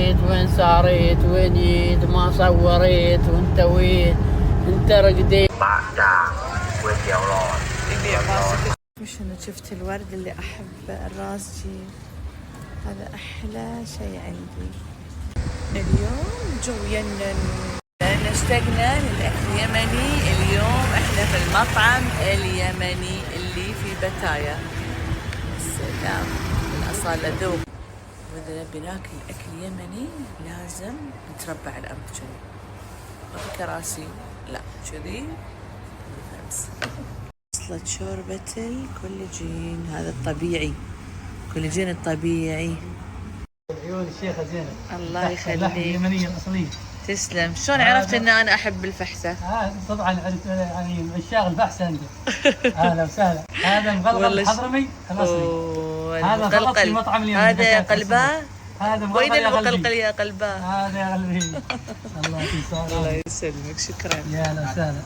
جيت وين ساريت وين جيت ما صوريت وانت وين انت رقديت شنو شفت الورد اللي احب الراس جيب، هذا احلى شيء عندي. اليوم جو ينن، اشتقنا للاكل اليمني. اليوم احنا في المطعم اليمني اللي في بتايا. السلام الأصالة ذوق. واذا نبي ناكل اكل يمني لازم نتربع على الارض كذي، ما في كراسي، لا كذي نفس. وصلت شوربة الكولاجين، هذا الطبيعي، الكولاجين الطبيعي. عيون الشيخة زينب، الله يخليك. اللحم اليمنية الأصلية. تسلم. شلون عرفت ان انا احب الفحسة؟ طبعا عرفت يعني من عشاق الفحسة انت. اهلا وسهلا. هذا مغلغل الحضرمي الاصلي. هذا غلط في مطعم اليمني. هذا قلبه. هذا وين المقلقل يا قلبه؟ هذا يا قلبي. الله يسلمك. الله يسلمك، شكرا. يا اهلا وسهلا.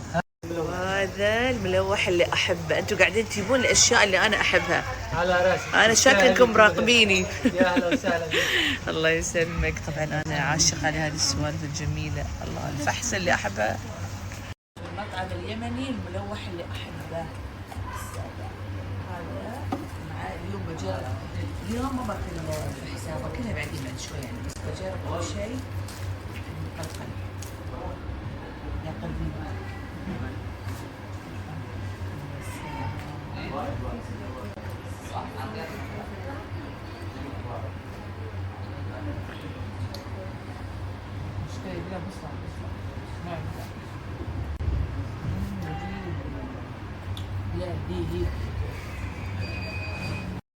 وهذا الملوح اللي احبه. انتم قاعدين تجيبون الاشياء اللي انا احبها. على راسي. انا شكلكم مراقبيني. يا اهلا وسهلا. الله يسلمك. طبعا انا عاشق على هذه السوالف الجميله. الله الفحسه اللي احبها. المطعم اليمني الملوح اللي احبه. هذا مع اليوم بجرب. اليوم ما باكل الفحسه، باكلها بعدين بعد شوي يعني، بس بجرب اول شيء المقلقل يا قلبي.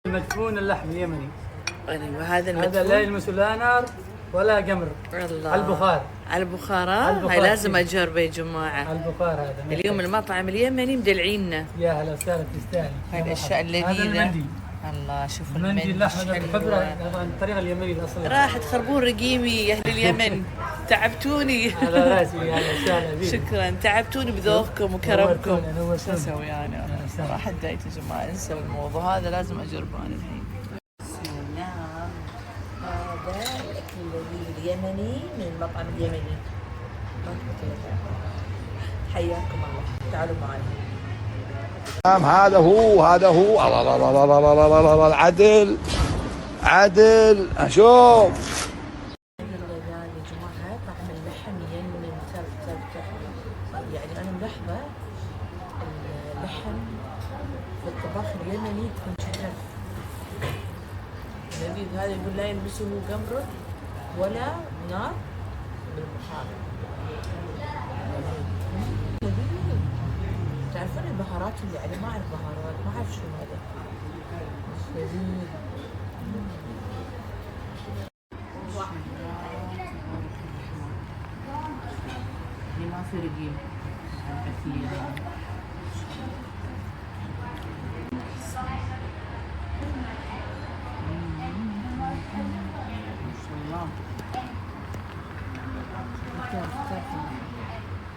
مدفون اللحم اليمني. ايوه هذا هذا المدفون. لا يلمس لا نار ولا قمر. الله. على البخار. على البخار. هاي لازم اجربه يا جماعه. على البخار هذا. اليوم المطعم اليمني مدلعينا. يا هلا وسهلا، تستاهل. هاي الاشياء اللذيذه. هذا المندي. الله شوفوا المندي اللحم الخضراء طبعا الطريقه اليمنيه الاصليه. راح تخربون رقيمي يا اهل اليمن. تعبتوني. على راسي. يا اهلا وسهلا بك. شكرا، تعبتوني بذوقكم وكرمكم. شو نورتونا. اسوي انا؟ صراحه دايت يا جماعه، انسوا الموضوع هذا، لازم اجربه انا الحين. سلام. هذا الاكل اللذيذ اليمني من المطعم اليمني. حياكم الله، تعالوا معي. هذا هو الله الله الله الله الله الله الله الله العدل عدل. اشوف يا جماعه طعم اللحم ينن ترتب. يعني انا ملاحظه اللحم في الطباخ اليمني تكون كثر لذيذ. هذا يقول لا يلمسه قمر ولا نار بالبخار. تعرفون البهارات اللي عليه؟ ما اعرف بهارات، ما اعرف شو هذا، بس لذيذ. ما في رقيم.